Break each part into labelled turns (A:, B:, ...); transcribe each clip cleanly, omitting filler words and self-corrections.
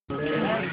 A: منچ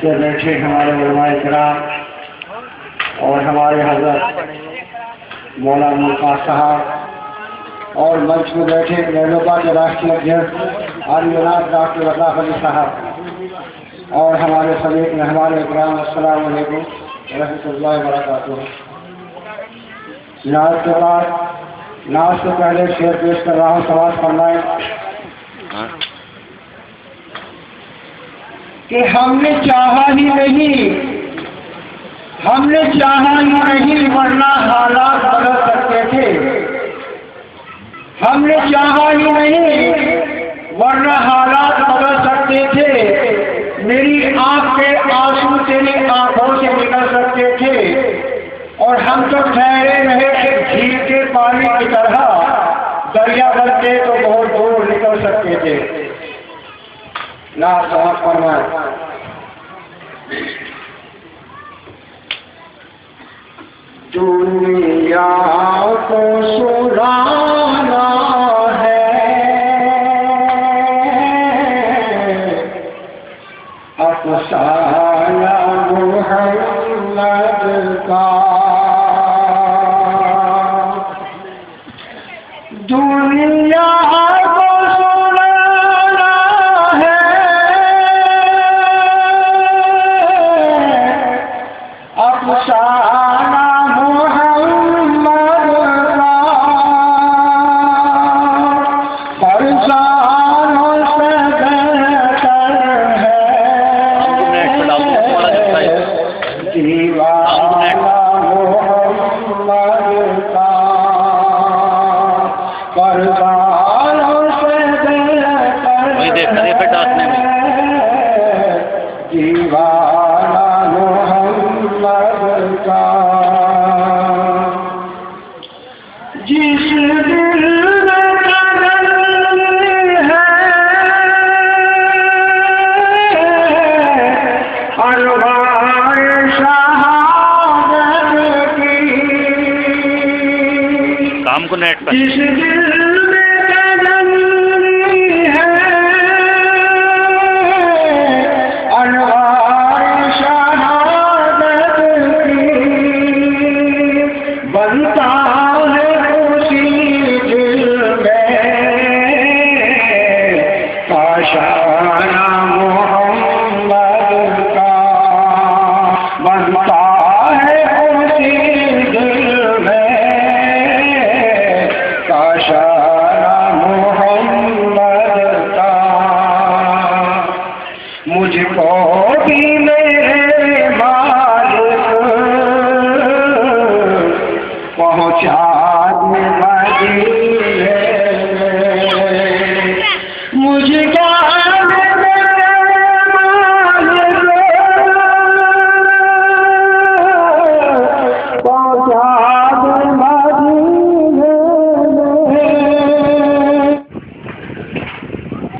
A: پر بیٹھے ہمارے علماء کرام اور ہمارے حضرت مولانا ملکا صاحب اور منچ میں بیٹھے نیلوبا کے راشٹریہ ادھیکش عالی جناب ڈاکٹر لطاف علی صاحب اور ہمارے سمیت مہمان اکرام، السلام علیکم ورحمۃ اللہ وبرکاتہ۔ ناز سے پہلے شعر پیش کر رہا ہوں، سماعت فرمائیں کہ ہم نے چاہا ہی نہیں ورنہ حالات بدل سکتے تھے۔ ہم نے چاہا ہی نہیں ورنہ حالات بدل سکتے تھے۔ میری آنکھ کے آنسو تیری آنکھوں سے نکل سکتے تھے، اور ہم تو ٹھہرے رہے ایک جھیل کے پانی کی طرح، دریا بنتے تو بہت دور نکل سکتے تھے۔ نعت سماعت فرمائیں۔ دنیا کو سرانا ہے افسانہ محمد کا، دنیا کو سرانا ہے افسانہ جس دل میں تجلی ہے انوار شہادت کی، بنتا ہے اسی دل میں کاشانہ محمد کا، بنتا ہے اسی دل میں محمد کا۔ مجھ کو بھی میرے مالک پہنچا دے مدینے، مجھ کو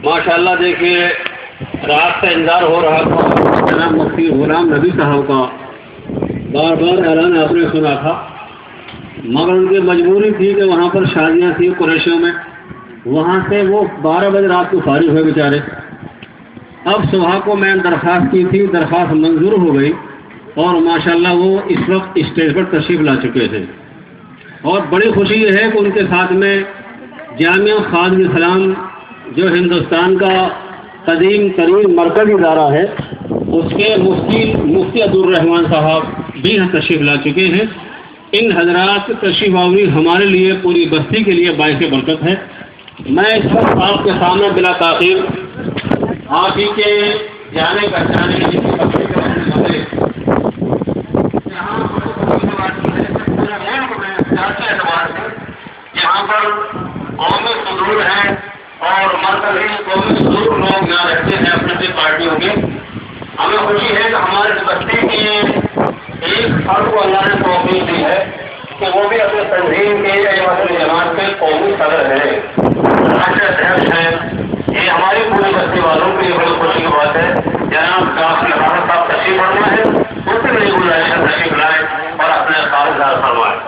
B: ماشاءاللہ۔ دیکھیے، رات کا انتظار ہو رہا تھا جناب مفتی غلام نبی صاحب کا، بار بار اعلان آپ نے سنا تھا، مگر ان کی مجبوری تھی کہ وہاں پر شادیاں تھیں قریشیوں میں، وہاں سے وہ 12 بجے رات کو فارغ ہوئے بیچارے۔ اب صبح کو میں درخواست کی تھی، درخواست منظور ہو گئی، اور ماشاءاللہ وہ اس وقت اسٹیج پر تشریف لا چکے تھے، اور بڑی خوشی یہ ہے کہ ان کے ساتھ میں جامعہ خادم اسلام جو ہندوستان کا قدیم ترین مرکزی ادارہ ہے، اس کے مفتی عبدالرحمان صاحب بھی یہاں تشریف لا چکے ہیں۔ ان حضرات تشریف آوری ہمارے لیے، پوری بستی کے لیے باعث برکت ہے۔ میں اس وقت آپ کے سامنے بلا تاخیر آپ ہی کے جانے پہچانے یہاں پر قومی صدور ہیں اور مرکزی قومی صدور لوگ یہاں رہتے ہیں اپنی پارٹیوں کے۔ ہمیں خوشی ہے کہ ہمارے بستی کے ایک فرد کو اللہ نے توفیق دی ہے کہ وہ بھی اپنے تنظیم کے جماعت کے قومی صدر ہیں، یہ ہماری پوری بستی والوں کے لیے بڑی خوشی کی بات ہے۔ جناب ڈاکٹر لطاف صاحب تشریف فرما ہے، ان سے میری گزارش ہے تشریف لائیں اور اپنے کارگزار فرمائیں۔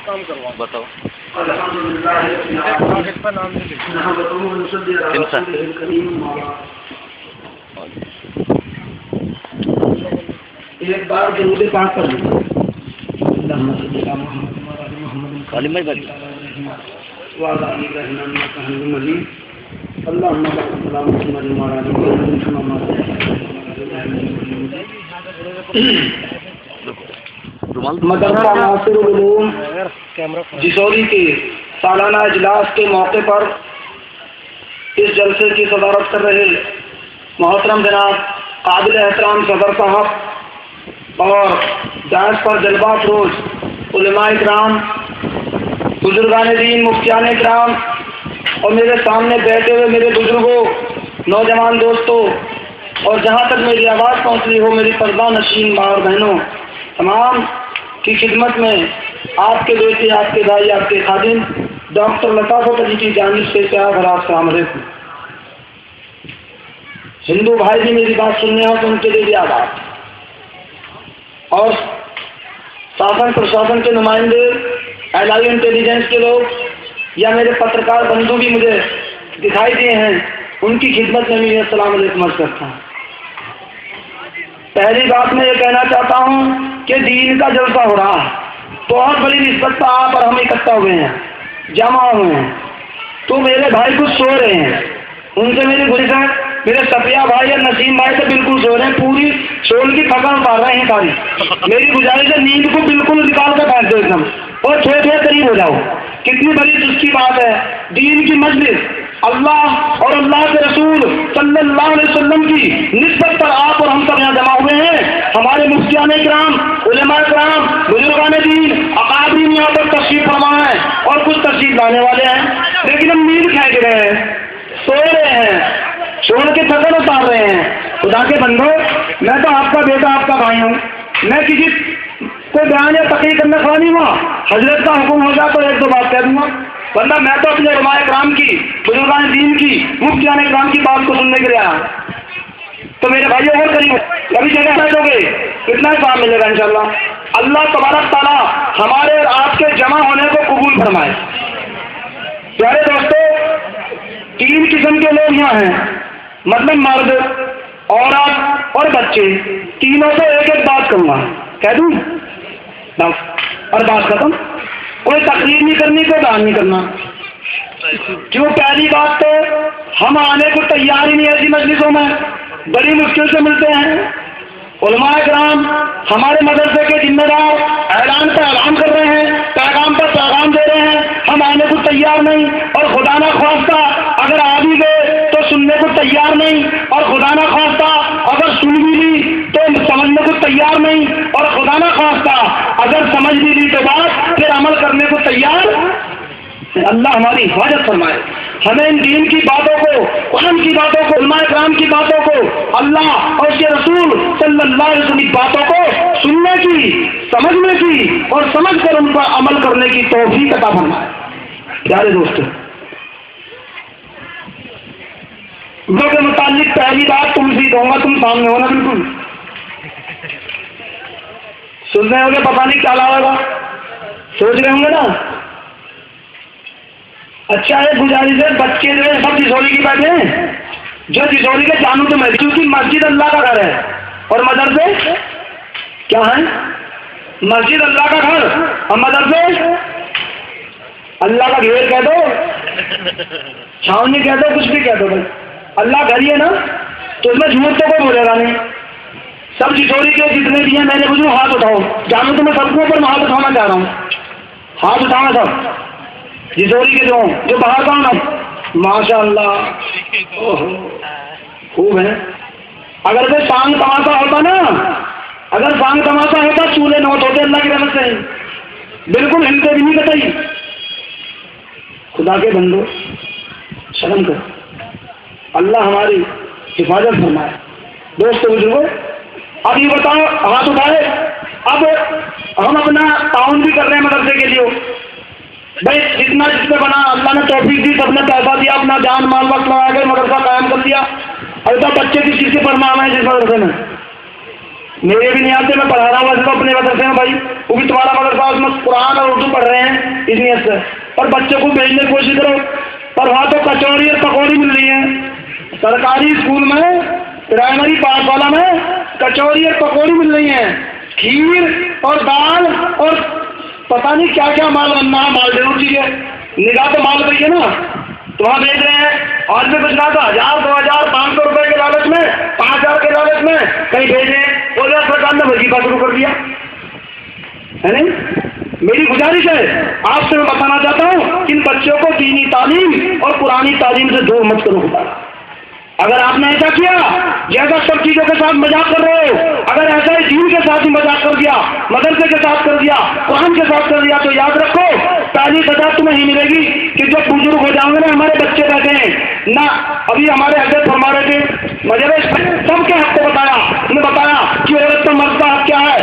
B: بتاؤ
A: ایک بار درود پاک کر لیں مدرسہ ناصر العلوم جسوری کے سالانہ اجلاس کے موقع پر اس جلسے کی صدارت کر رہے محترم جناب قابل احترام صدر صاحب اور داعش پر جلوہ افروز علماء کرام، بزرگان دین، مفتیان کرام اور میرے سامنے بیٹھے ہوئے میرے بزرگوں، نوجوان دوستوں اور جہاں تک میری آواز پہنچ رہی ہو میری پردہ نشین ماں اور بہنوں، تمام کی خدمت میں آپ کے بیٹے، آپ کے بھائی، آپ کے خادم ڈاکٹر لطافت علی کی جانب سے پیار بھرا السلام علیکم۔ ہندو بھائی بھی میری بات سننے ہوں تو ان کے لیے بھی آداب، اور شاسن پرشاسن کے نمائندے، اعلائی انٹیلیجنس کے لوگ یا میرے پترکار بندھو بھی مجھے دکھائی دیے ہیں، ان کی خدمت میں بھی السلام علیکم عرض کرتا ہوں۔ پہلی بات میں یہ کہنا چاہتا ہوں کہ دین کا جلسہ ہو رہا ہے، بہت بڑی نسبت پر آپ اور ہم اکٹھا ہوئے ہیں، جمع ہوئے ہیں، تو میرے بھائی کچھ سو رہے ہیں، ان سے میری گزارش ہے، میرے صفیہ بھائی اور نسیم بھائی تو بالکل سو رہے ہیں، پوری شول کی تھکن اتار رہے ہیں ساری۔ میری گزارش ہے نیند کو بالکل نکال کر بیٹھ دو ایک دم، اور تھوڑے تھوڑے قریب ہو جاؤ۔ کتنی بڑی کی بات ہے، دین کی مجلس، اللہ اور اللہ کے رسول صلی اللہ علیہ وسلم کی نسبت پر آپ اور ہم سب یہاں جمع ہوئے ہیں۔ ہمارے مفتیان کرام، علماء کرام، بزرگان دین، اکابرین یہاں پر تشریف فرما ہیں اور کچھ تشریف لانے والے ہیں، لیکن ہم نیند کھینچ رہے ہیں، سو رہے ہیں، چھوڑ کے تھکن اتار رہے ہیں۔ خدا کے بندو، میں تو آپ کا بیٹا، آپ کا بھائی ہوں، میں کسی کو بیان یا تقریر کرنے کھڑا نہیں ہوا، حضرت کا حکم ہو جائے تو ایک دو بات کہہ دوں گا، ورنہ میں تو اپنے علماء کرام کی، بزرگان دین کی، مفتیان کرام کی بات کو سننے کے لیے آیا۔ تو میرے بھائیوں اور قریب کبھی جگہ بیٹھو گے کتنا ہی کام ملے گا انشاءاللہ۔ اللہ تبارک تعالیٰ ہمارے اور آپ کے جمع ہونے کو قبول فرمائے۔ پیارے دوستو، 3 قسم کے لوگ یہاں ہیں، مطلب مرد، عورت اور بچے، تینوں سے ایک ایک بات کروں گا، کہہ دوں بس اور بات ختم۔ کوئی تقریر نہیں کرنی، کوئی بیان نہیں کرنا، کیوں؟ پہلی بات تو ہم آنے کو تیار ہی نہیں ایسی مجلسوں میں، بڑی مشکل سے ملتے ہیں۔ علماء کرام ہمارے مدرسے کے ذمہ دار اعلان پر اعلان کر رہے ہیں، پیغام پر پیغام دے رہے ہیں، ہم آنے کو تیار نہیں، اور خدا نہ خواستہ اگر آ بھی گئے تو سننے کو تیار نہیں، اور خدا نہ خواستہ اگر سن بھی لی تو سمجھنے کو تیار نہیں، اور خدا نہ خواستہ اگر سمجھ بھی لی تو بات پھر عمل کرنے کو تیار۔ اللہ ہماری حفاظت فرمائے، ہمیں ان دین کی باتوں کو، قرآن کی باتوں کو، علماء کرام کی باتوں کو، اللہ اور اس کے رسول صلی اللہ علیہ وسلم کی باتوں کو سننے کی، سمجھنے کی اور سمجھ کر ان پر عمل کرنے کی توفیق عطا فرمائے۔ پیارے دوستو، لوگوں کے متعلق پہلی بات تم سے کہوں گا، تم سامنے ہونا، بالکل سن رہے ہوں گے، پتہ نہیں کیا لاؤ گا، سوچ رہے ہوں گے نا۔ اچھا ہے، گزارش ہے، بچے جو ہے سب جسوری کی بیٹھے ہیں، جو جسوری کے جانوں تو میں، کیونکہ مسجد اللہ کا گھر ہے اور مدرسے کیا ہے؟ مسجد اللہ کا گھر اور مدرسے اللہ کا گھیر کہہ دو، چھاونی کہہ دو، کچھ بھی کہہ دو، بھائی اللہ گھر ہی ہے نا، تو اس میں جھوٹ تو کوئی بولے گا نہیں۔ سب جسوری کے جتنے بھی ہیں میرے بزرگ ہاتھ اٹھاؤ، جانو تو میں سب کو اوپر ہاتھ اٹھانا چاہ رہا ہوں، ہاتھ اٹھانا سب جسوری کے جو باہر کا نا، ماشاء اللہ خوب ہے۔ اگر کوئی سانگ تماشا ہوتا نا، اگر سانگ تماشا ہوتا چولہے نوٹ ہوتے اللہ کی رحمت سے، بالکل ہلتے بھی نہیں کتائی۔ خدا کے بندو شرم کر، اللہ ہماری حفاظت فرمائے۔ دوستو بزرگو، اب یہ بتاؤ، ہاتھ اٹھائے، اب ہم اپنا تعاون بھی کر رہے ہیں مدرسے کے لیے، بھائی جتنا جس پہ بنا اللہ نے توفیق دی، سب نے پیسہ دیا، اپنا جان مال وقت لگا کے مدرسہ قائم کر دیا۔ ابھی تو بچے کس چیز کے پڑھنا ہے جس مدرسے میں، میرے بھی نہیں آتے، میں پڑھا رہا ہوں ویسے تو اپنے مدرسے میں بھائی، وہ بھی تمہارا مدرسہ، اس میں قرآن اور اردو پڑھ رہے ہیں اس نیت سے، اور بچوں کو بھیجنے کی کوشش کرو، پر وہاں تو کچوری اور پکوڑی مل رہی ہیں، سرکاری اسکول میں پرائمری پاس والا میں کچوری اور پکوڑی مل رہی ہیں، کھیر اور دال اور پتہ نہیں کیا کیا مال بننا ہے، مال ضرور چاہیے، نگاہ تو مال پہ ہے نا، تو وہاں بھیج رہے ہیں، آج میں کچھ نہ تھا 1000 2000 500 روپئے کے لالچ میں 5000 کے لالچ میں کہیں بھیجے، اور سرکار نے وظیفہ شروع کر دیا ہے نہیں۔ میری گزارش ہے آپ سے میں بتانا چاہتا ہوں کہ ان بچوں کو دینی تعلیم اور قرآنی تعلیم سے دور مت کرو۔ اگر آپ نے ایسا کیا جیسا سب چیزوں کے ساتھ مذاق کر رہے ہو، اگر ایسا ہی دین کے ساتھ ہی مذاق کر دیا، مدرسے کے ساتھ کر دیا، قرآن کے ساتھ کر دیا، تو یاد رکھو پہلی سزا تمہیں ہی ملے گی کہ جب بزرگ ہو جاؤں گے نا، ہمارے بچے بیٹھے ہیں نہ، ابھی ہمارے حضرت فرما رہے تھے مجھے سب کے حق کو بتایا، انہوں نے بتایا کہ عورت تو مرد کا حق کیا ہے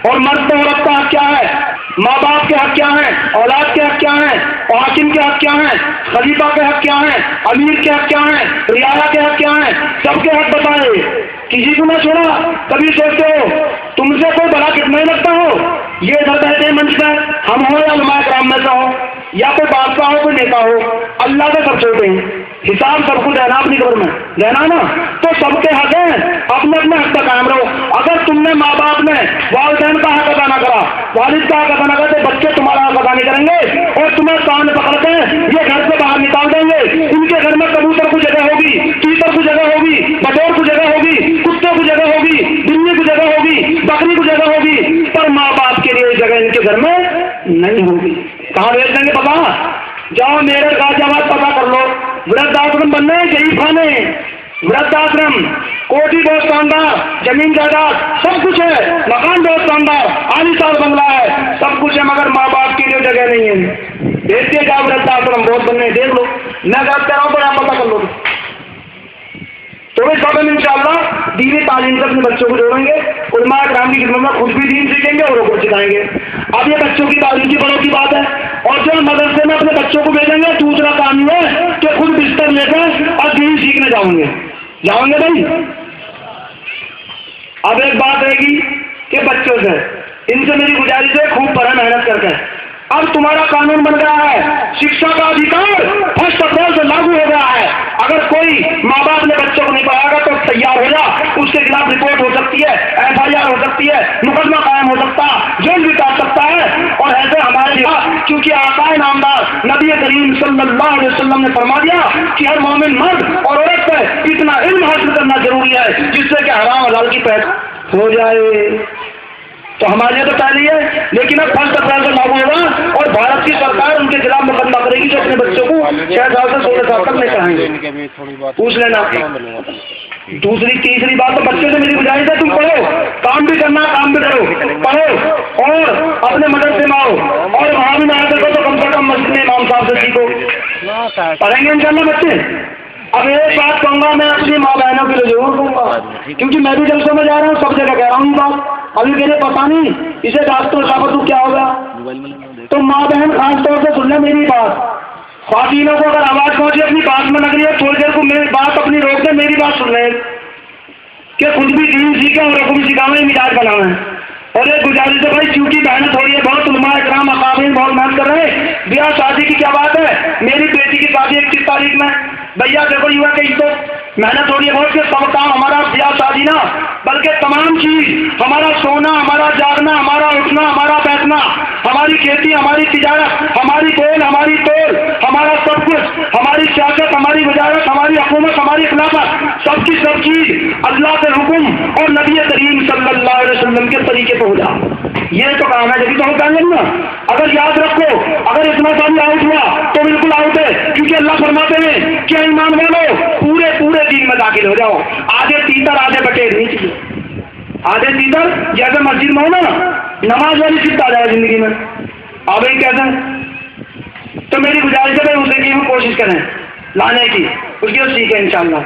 A: اور مرد تو عورت کا حق کیا ہے، ماں باپ کے حق کیا ہیں، اولاد کے حق کیا ہیں، حاکم کے حق کیا ہیں، خلیفہ کے حق کیا ہیں، امیر کے حق کیا ہیں، رعایا کے حق کیا ہیں، سب کے حق بتائے، کسی کو نہ چھوڑا۔ کبھی سوچتے ہو تم سے کوئی بڑا کتنا ہی لگتا ہو، یہ ادھر بیٹھے منچ پر ہم ہو یا علماء کرام میں سے ہو یا کوئی بادشاہ ہو کوئی نیتا ہو، اللہ سے سب چھوٹے ہیں، حساب سب کو دینا اپنی قبر میں دینا نا، تو سب کے حق ہیں، اپنے اپنے حق پر قائم رہو۔ اگر تم نے ماں باپ نے والدین کا حق ادا نہ کرا، والد کا حق ادا نہ کرا، تو بچے تمہارا حق ادا نہیں کریں گے اور تمہیں کان پکڑ کے یہ گھر سے باہر نکال دیں گے۔ ان کے گھر میں کبوتر کو جگہ ہوگی، تیتر کو جگہ ہوگی، بٹور کو جگہ ہوگی، کتے کو جگہ ہوگی، بلی کو جگہ ہوگی، بکری کو جگہ ہوگی، پر ماں باپ کے لیے جگہ ان کے گھر میں نہیں ہوگی۔ کہاں بھیج دیں گے پتا؟ جاؤ میرٹھ غازی آباد پتا کر لو، ورد آشرم بننے یہی کھانے، ورد آشرم کوٹھی بہت شاندار، زمین جائیداد سب کچھ ہے، مکان بہت شاندار، عالیشان بنگلہ ہے، سب کچھ ہے، مگر ماں باپ کے لیے جگہ نہیں ہے۔ دیکھتے جاؤ ورد آشرم بہت بننے، دیکھ لو، میں بات کر رہا ہوں پر آپ پتا کر لو۔ تو اس بات میں انشاءاللہ دینی تعلیم سے اپنے بچوں کو جوڑیں گے، علماء کرام کی خدمت میں خود بھی دین سیکھیں گے اور کو سکھائیں گے۔ اب یہ بچوں کی تعلیم کی بڑوں کی بات ہے، اور جو مدرسے میں اپنے بچوں کو بھیجیں گے دوسرا کام یہ ہے کہ خود بستر لے کر اور دین سیکھنے جاؤں گے بھائی۔ اب ایک بات رہے گی کہ بچوں سے ان سے میری گزارش ہے خوب پڑھیں محنت کر کے۔ اب تمہارا قانون بن گیا ہے، شکشا کا ادھیکار فرسٹ اپریل سے لاگو ہو گیا ہے۔ اگر کوئی ماں باپ نے بچوں کو نہیں پڑھایا گا تو تیار ہو جا، اس کے خلاف رپورٹ ہو سکتی ہے، FIR ہو سکتی ہے، مقدمہ قائم ہو سکتا ہے، جیل بھی کاٹ سکتا ہے۔ اور ایسے ہمارے لیے کیونکہ آقا نامدار نبی کریم صلی اللہ علیہ وسلم نے فرما دیا کہ ہر مومن مرد اور عورت پہ اتنا علم حاصل کرنا ضروری ہے جس سے کہ حرام حلال کی پہچان ہو جائے۔ تو ہمارے لیے تو پہلے ہے، لیکن اب فرسٹ اپریل سے لاگو ہوگا اور بھارت کی سرکار ان کے خلاف مقدمہ کرے گی جو اپنے بچوں کو 6 سال سے 16 سال تک نہیں پڑھائیں گے۔ پوچھ لینا۔ دوسری تیسری بات تو بچوں سے میری گزارش ہے تم پڑھو، کام بھی کرنا، کام بھی کرو، پڑھو اور اپنے مدرسے میں آؤ، اور وہاں بھی نہ آ سکو تو کم سے کم مسجد میں امام صاحب سے سیکھو، پڑھیں گے انشاءاللہ بچے۔ اب ایک بات کہوں گا میں اپنی ماں بہنوں کے لیے ضرور کہوں گا، کیونکہ میں بھی جلسوں میں جا رہا ہوں، سب جگہ کہہ رہا ہوں بات، ابھی میرے پتا نہیں اسے ڈاکٹر صاحب کیا ہوگا، تو ماں بہن خاص طور سے سن لیں میری بات۔ خواتینوں کو اگر آواز پہنچے اپنی بات میں لگ رہی ہے تھوڑی دیر کو میری بات اپنی روک دیں، میری بات سن لیں کہ خود بھی دین سیکھیں اور حکم سکھاویں، مزاج بناویں۔ اور ایک گزارش ہے بھائی، چونکہ بہن تھوڑی ہے، بہت علماء اکرام اقابین بہت محنت کر رہے ہیں، بیاہ شادی کی کیا بات ہے، میری بیٹی کی شادی 31 تاریخ میں، بھیا دیکھو یہ ہوا کہ تو محنت ہو رہی ہے بہت، کہ سب کام ہمارا بیاہ شادی نہ بلکہ تمام چیز، ہمارا سونا، ہمارا جاگنا، ہمارا اٹھنا، ہمارا بیٹھنا، ہماری کھیتی، ہماری تجارت، ہماری بول، ہماری تول، ہمارا سب کچھ، ہماری سیاست، ہماری وزارت، ہماری حکومت، ہماری خلافت، سب کی سب چیز اللہ کے حکم اور نبی کریم صلی اللہ علیہ وسلم کے طریقے پہ ہو جا، یہ تو کام ہے، جبھی تو ہم کہیں گے نا۔ اگر یاد رکھو اگر اتنا سال آؤٹ ہوا تو بالکل آؤٹ ہے، کیونکہ اللہ فرماتے ہیں کہ ایمان والو پورے دین میں داخل ہو جاؤ، آدھے تیتر آدھے بٹیر نہیں چاہیے، آدھے تیتر جیسے مسجد میں ہو نا نماز والی صفت آ جائے زندگی میں، اب یہ کہتے ہیں تو میری گزارش ہے اسے کی ہم کوشش کریں لانے کی، اس کی سیکھیں انشاءاللہ۔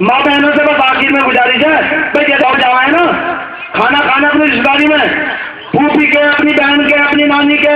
A: ماں بہنوں سے بس آخر میں گزارش ہے بھائی جیسا اور جاؤ ہے نا کھانا کھانا اپنی رشتہ داری میں، پھوپھی کے، اپنی بہن کے، اپنی نانی کے،